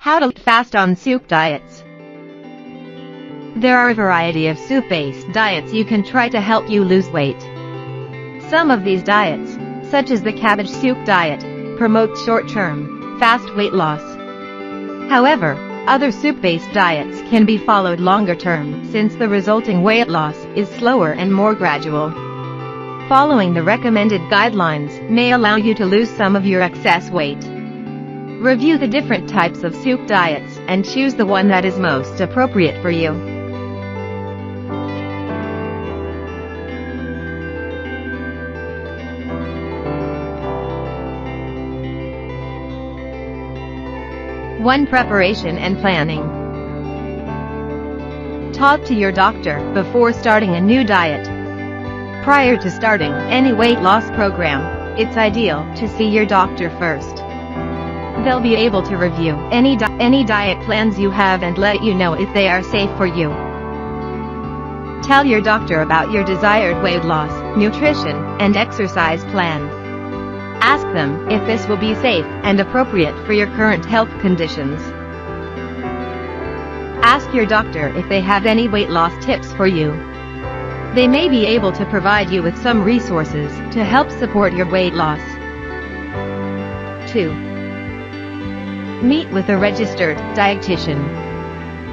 How to fast on soup diets. There are a variety of soup-based diets you can try to help you lose weight. Some of these diets, such as the cabbage soup diet, promote short-term, fast weight loss. However, other soup-based diets can be followed longer-term since the resulting weight loss is slower and more gradual. Following the recommended guidelines may allow you to lose some of your excess weight. Review the different types of soup diets and choose the one that is most appropriate for you. One. Preparation and planning. Talk to your doctor before starting a new diet. Prior to starting any weight loss program, it's ideal to see your doctor first. They'll be able to review any diet plans you have and let you know if they are safe for you. Tell your doctor about your desired weight loss, nutrition, and exercise plan. Ask them if this will be safe and appropriate for your current health conditions. Ask your doctor if they have any weight loss tips for you. They may be able to provide you with some resources to help support your weight loss. 2. Meet with a registered dietitian.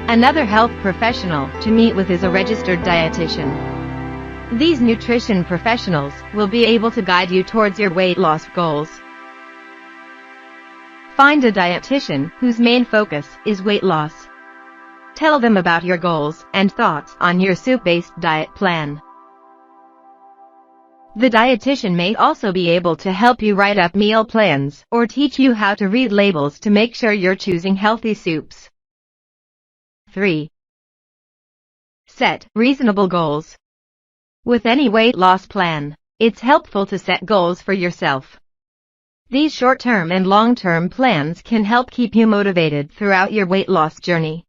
Another health professional to meet with is a registered dietitian. These nutrition professionals will be able to guide you towards your weight loss goals. Find a dietitian whose main focus is weight loss. Tell them about your goals and thoughts on your soup-based diet plan. The dietitian may also be able to help you write up meal plans or teach you how to read labels to make sure you're choosing healthy soups. 3. Set reasonable goals. With any weight loss plan, it's helpful to set goals for yourself. These short-term and long-term plans can help keep you motivated throughout your weight loss journey.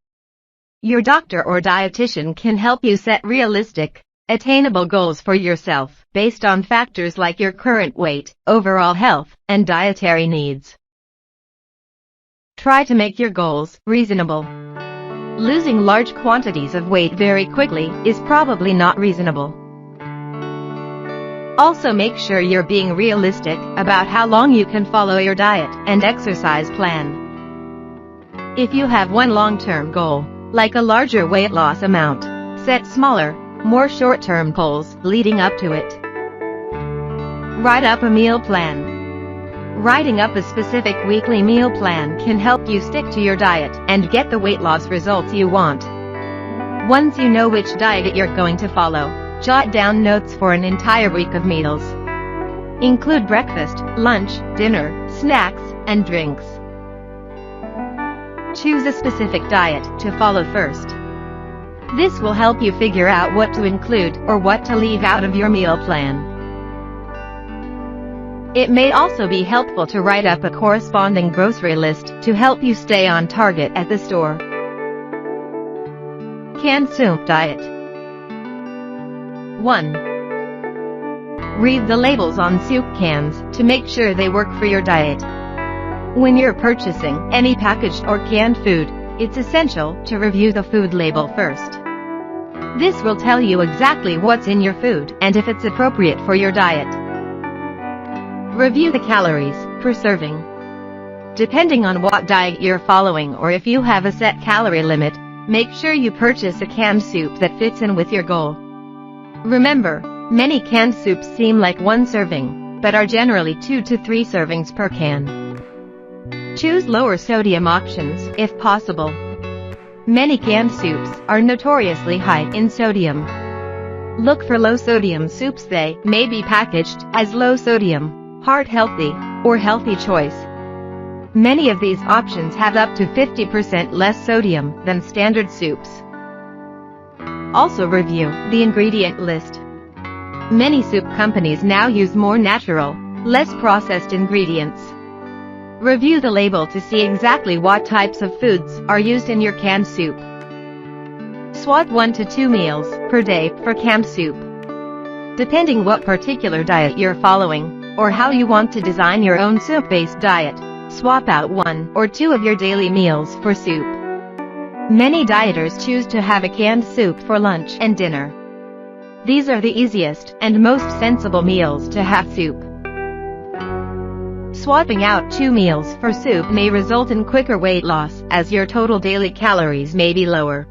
Your doctor or dietitian can help you set realistic, attainable goals for yourself based on factors like your current weight, overall health, and dietary needs. Try to make your goals reasonable. Losing large quantities of weight very quickly is probably not reasonable. Also, make sure you're being realistic about how long you can follow your diet and exercise plan. If you have one long-term goal, like a larger weight loss amount, set smaller, more short-term goals leading up to it. Write up a meal plan. Writing up a specific weekly meal plan can help you stick to your diet and get the weight loss results you want. Once you know which diet you're going to follow, jot down notes for an entire week of meals. Include breakfast, lunch, dinner, snacks, and drinks. Choose a specific diet to follow first. This will help you figure out what to include or what to leave out of your meal plan. It may also be helpful to write up a corresponding grocery list to help you stay on target at the store. Canned soup diet. 1. Read the labels on soup cans to make sure they work for your diet. When you're purchasing any packaged or canned food, it's essential to review the food label first. This will tell you exactly what's in your food and if it's appropriate for your diet. Review the calories per serving. Depending on what diet you're following or if you have a set calorie limit, make sure you purchase a canned soup that fits in with your goal. Remember, many canned soups seem like one serving, but are generally 2 to 3 servings per can. Choose lower sodium options if possible. Many canned soups are notoriously high in sodium. Look for low sodium soups. They may be packaged as low sodium, heart healthy, or healthy choice. Many of these options have up to 50% less sodium than standard soups. Also review the ingredient list. Many soup companies now use more natural, less processed ingredients. Review the label to see exactly what types of foods are used in your canned soup. Swap 1 to 2 meals per day for canned soup. Depending what particular diet you're following, or how you want to design your own soup-based diet, Swap out 1 or 2 of your daily meals for soup. Many dieters choose to have a canned soup for lunch and dinner. These are the easiest and most sensible meals to have soup. Swapping out 2 meals for soup may result in quicker weight loss, as your total daily calories may be lower.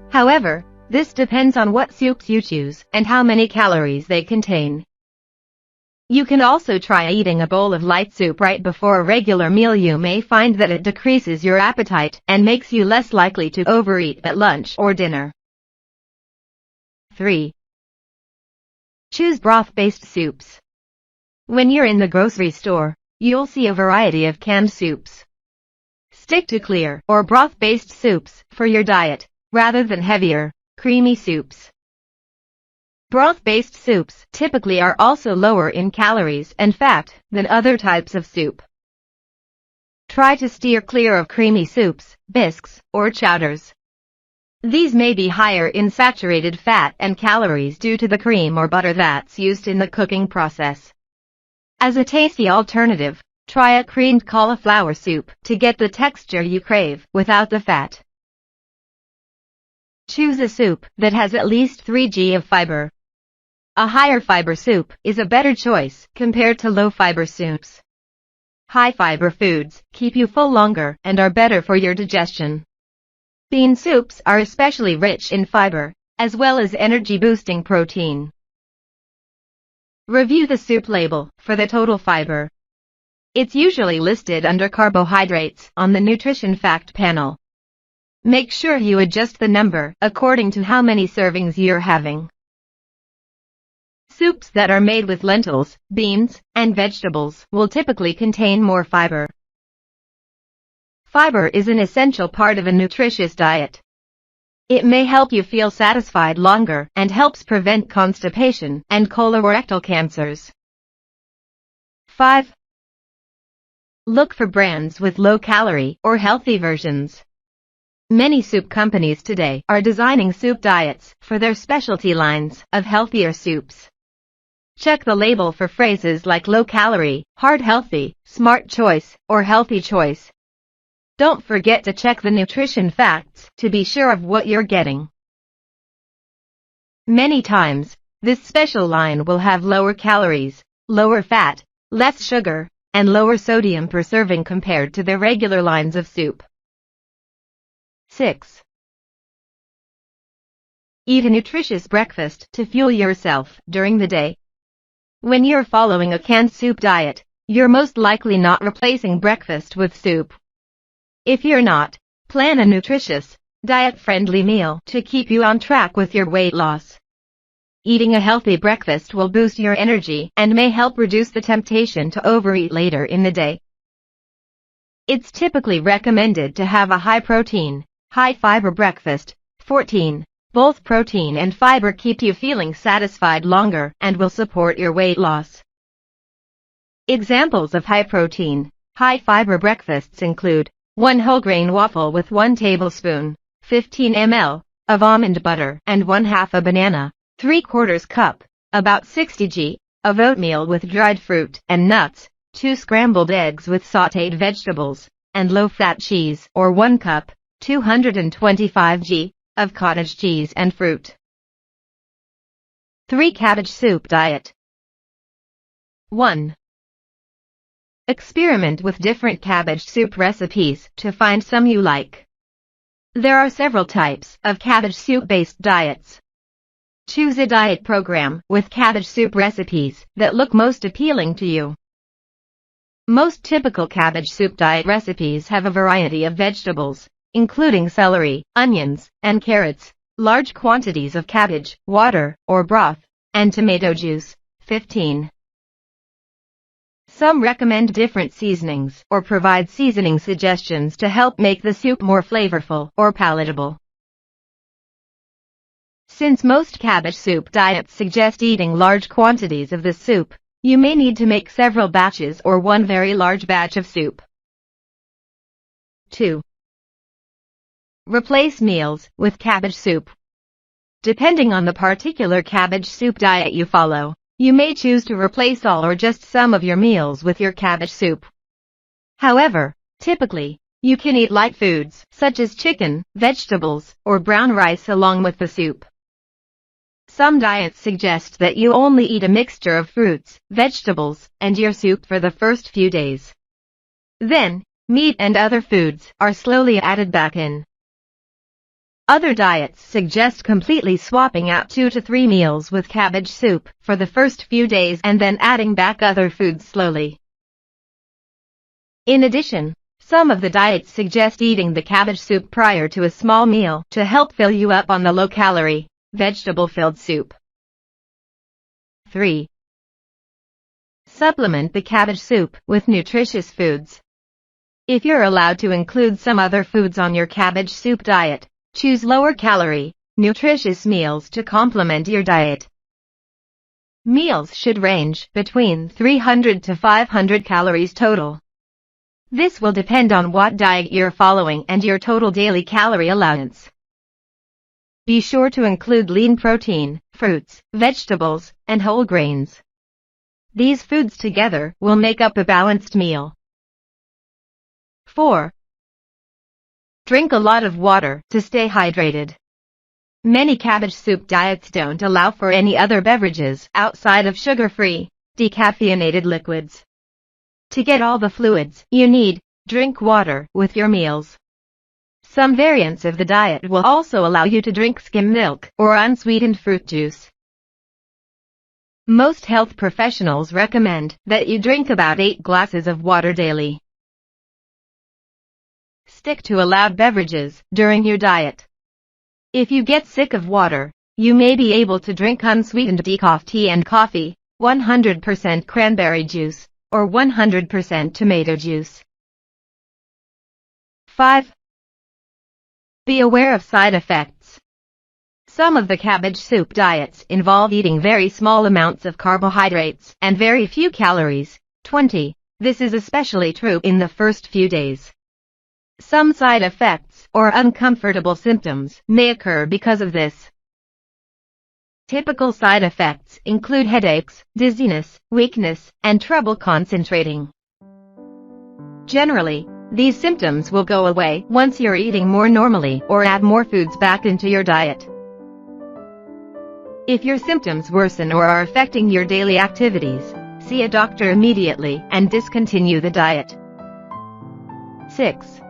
However, this depends on what soups you choose and how many calories they contain. You can also try eating a bowl of light soup right before a regular meal. You may find that it decreases your appetite and makes you less likely to overeat at lunch or dinner. 3. Choose broth-based soups. When you're in the grocery store, you'll see a variety of canned soups. Stick to clear or broth-based soups for your diet, rather than heavier, creamy soups. Broth-based soups typically are also lower in calories and fat than other types of soup. Try to steer clear of creamy soups, bisques, or chowders. These may be higher in saturated fat and calories due to the cream or butter that's used in the cooking process. As a tasty alternative, try a creamed cauliflower soup to get the texture you crave without the fat. Choose a soup that has at least 3 g of fiber. A higher fiber soup is a better choice compared to low fiber soups. High fiber foods keep you full longer and are better for your digestion. Bean soups are especially rich in fiber, as well as energy-boosting protein. Review the soup label for the total fiber. It's usually listed under carbohydrates on the nutrition fact panel. Make sure you adjust the number according to how many servings you're having. Soups that are made with lentils, beans, and vegetables will typically contain more fiber. Fiber is an essential part of a nutritious diet. It may help you feel satisfied longer and helps prevent constipation and colorectal cancers. 5. Look for brands with low-calorie or healthy versions. Many soup companies today are designing soup diets for their specialty lines of healthier soups. Check the label for phrases like low-calorie, heart-healthy, smart choice, or healthy choice. Don't forget to check the nutrition facts to be sure of what you're getting. Many times, this special line will have lower calories, lower fat, less sugar, and lower sodium per serving compared to the regular lines of soup. 6. Eat a nutritious breakfast to fuel yourself during the day. When you're following a canned soup diet, you're most likely not replacing breakfast with soup. If you're not, plan a nutritious, diet-friendly meal to keep you on track with your weight loss. Eating a healthy breakfast will boost your energy and may help reduce the temptation to overeat later in the day. It's typically recommended to have a high-protein, high-fiber breakfast. 14. Both protein and fiber keep you feeling satisfied longer and will support your weight loss. Examples of high-protein, high-fiber breakfasts include 1 whole grain waffle with 1 tablespoon, 15 ml, of almond butter and 1/2 a banana, 3/4 cup, about 60 g, of oatmeal with dried fruit and nuts, 2 scrambled eggs with sautéed vegetables, and low-fat cheese, or 1 cup, 225 g, of cottage cheese and fruit. 3 cabbage soup diet. 1. Experiment with different cabbage soup recipes to find some you like. There are several types of cabbage soup-based diets. Choose a diet program with cabbage soup recipes that look most appealing to you. Most typical cabbage soup diet recipes have a variety of vegetables, including celery, onions, and carrots, large quantities of cabbage, water, or broth, and tomato juice. 15. Some recommend different seasonings or provide seasoning suggestions to help make the soup more flavorful or palatable. Since most cabbage soup diets suggest eating large quantities of this soup, you may need to make several batches or one very large batch of soup. 2. Replace meals with cabbage soup. Depending on the particular cabbage soup diet you follow, you may choose to replace all or just some of your meals with your cabbage soup. However, typically, you can eat light foods, such as chicken, vegetables, or brown rice along with the soup. Some diets suggest that you only eat a mixture of fruits, vegetables, and your soup for the first few days. Then, meat and other foods are slowly added back in. Other diets suggest completely swapping out 2 to 3 meals with cabbage soup for the first few days and then adding back other foods slowly. In addition, some of the diets suggest eating the cabbage soup prior to a small meal to help fill you up on the low-calorie, vegetable-filled soup. 3. Supplement the cabbage soup with nutritious foods. If you're allowed to include some other foods on your cabbage soup diet, choose lower-calorie, nutritious meals to complement your diet. Meals should range between 300 to 500 calories total. This will depend on what diet you're following and your total daily calorie allowance. Be sure to include lean protein, fruits, vegetables, and whole grains. These foods together will make up a balanced meal. 4. Drink a lot of water to stay hydrated. Many cabbage soup diets don't allow for any other beverages outside of sugar-free, decaffeinated liquids. To get all the fluids you need, drink water with your meals. Some variants of the diet will also allow you to drink skim milk or unsweetened fruit juice. Most health professionals recommend that you drink about 8 glasses of water daily. Stick to allowed beverages during your diet. If you get sick of water, you may be able to drink unsweetened decaf tea and coffee, 100% cranberry juice, or 100% tomato juice. 5. Be aware of side effects. Some of the cabbage soup diets involve eating very small amounts of carbohydrates and very few calories, 20. This is especially true in the first few days. Some side effects or uncomfortable symptoms may occur because of this. Typical side effects include headaches, dizziness, weakness, and trouble concentrating. Generally, these symptoms will go away once you're eating more normally or add more foods back into your diet. If your symptoms worsen or are affecting your daily activities, see a doctor immediately and discontinue the diet. 6.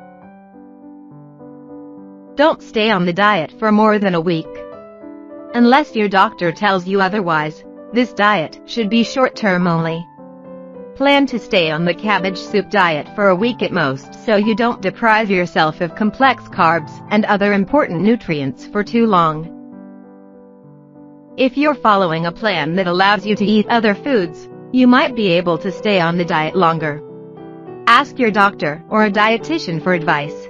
Don't stay on the diet for more than a week. Unless your doctor tells you otherwise, this diet should be short-term only. Plan to stay on the cabbage soup diet for a week at most so you don't deprive yourself of complex carbs and other important nutrients for too long. If you're following a plan that allows you to eat other foods, you might be able to stay on the diet longer. Ask your doctor or a dietitian for advice.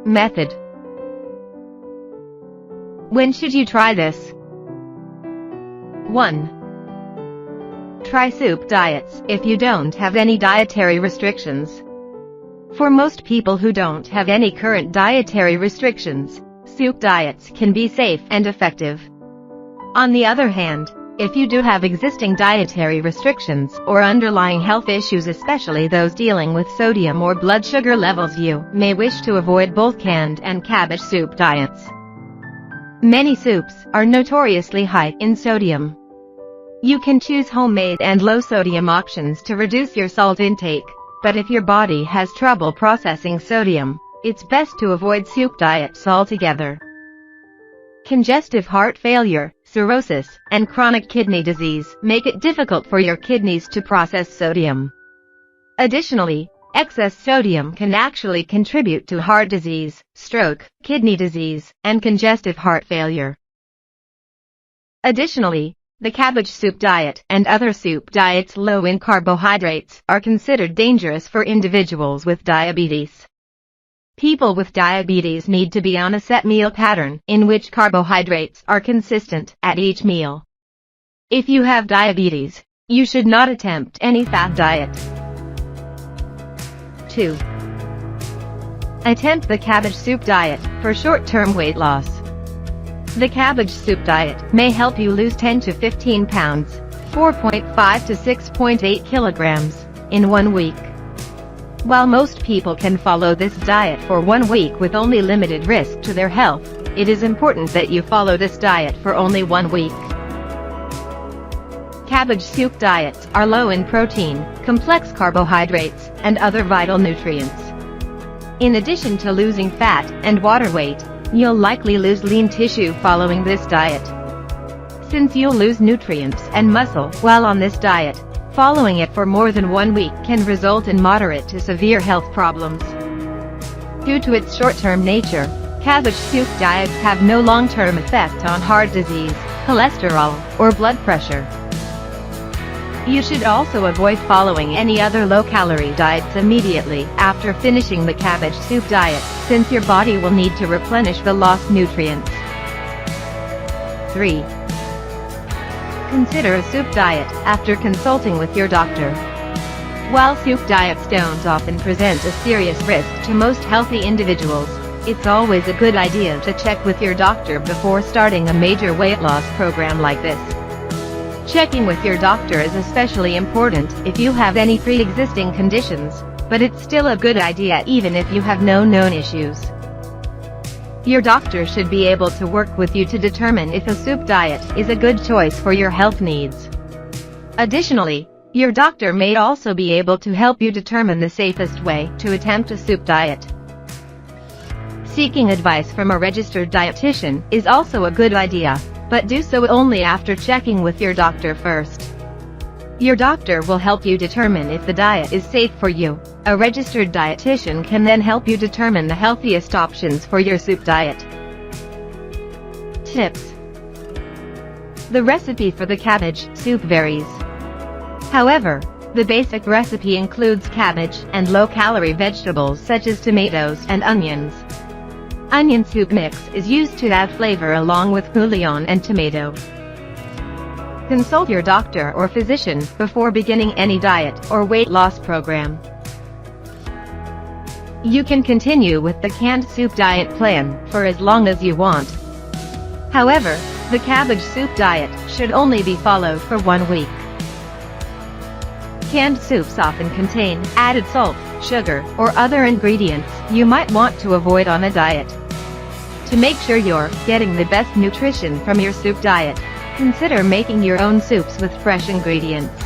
Method. When should you try this? 1. Try soup diets if you don't have any dietary restrictions. For most people who don't have any current dietary restrictions, soup diets can be safe and effective. On the other hand, if you do have existing dietary restrictions or underlying health issues, especially those dealing with sodium or blood sugar levels, you may wish to avoid both canned and cabbage soup diets. Many soups are notoriously high in sodium. You can choose homemade and low-sodium options to reduce your salt intake, but if your body has trouble processing sodium, it's best to avoid soup diets altogether. Congestive heart failure, cirrhosis, and chronic kidney disease make it difficult for your kidneys to process sodium. Additionally, excess sodium can actually contribute to heart disease, stroke, kidney disease, and congestive heart failure. Additionally, the cabbage soup diet and other soup diets low in carbohydrates are considered dangerous for individuals with diabetes. People with diabetes need to be on a set meal pattern in which carbohydrates are consistent at each meal. If you have diabetes, you should not attempt any fat diet. 2. Attempt the cabbage soup diet for short-term weight loss. The cabbage soup diet may help you lose 10 to 15 pounds, 4.5 to 6.8 kilograms, in 1 week. While most people can follow this diet for 1 week with only limited risk to their health, it is important that you follow this diet for only 1 week. Cabbage soup diets are low in protein, complex carbohydrates, and other vital nutrients. In addition to losing fat and water weight, you'll likely lose lean tissue following this diet. Since you'll lose nutrients and muscle while on this diet, following it for more than 1 week can result in moderate to severe health problems. Due to its short-term nature, cabbage soup diets have no long-term effect on heart disease, cholesterol, or blood pressure. You should also avoid following any other low-calorie diets immediately after finishing the cabbage soup diet, since your body will need to replenish the lost nutrients. 3. Consider a soup diet after consulting with your doctor. While soup diets don't often present a serious risk to most healthy individuals, it's always a good idea to check with your doctor before starting a major weight loss program like this. Checking with your doctor is especially important if you have any pre-existing conditions, but it's still a good idea even if you have no known issues. Your doctor should be able to work with you to determine if a soup diet is a good choice for your health needs. Additionally, your doctor may also be able to help you determine the safest way to attempt a soup diet. Seeking advice from a registered dietitian is also a good idea, but do so only after checking with your doctor first. Your doctor will help you determine if the diet is safe for you. A registered dietitian can then help you determine the healthiest options for your soup diet. Tips. The recipe for the cabbage soup varies. However, the basic recipe includes cabbage and low-calorie vegetables such as tomatoes and onions. Onion soup mix is used to add flavor along with bouillon and tomato. Consult your doctor or physician before beginning any diet or weight loss program. You can continue with the canned soup diet plan for as long as you want. However, the cabbage soup diet should only be followed for 1 week. Canned soups often contain added salt, sugar, or other ingredients you might want to avoid on a diet. To make sure you're getting the best nutrition from your soup diet, consider making your own soups with fresh ingredients.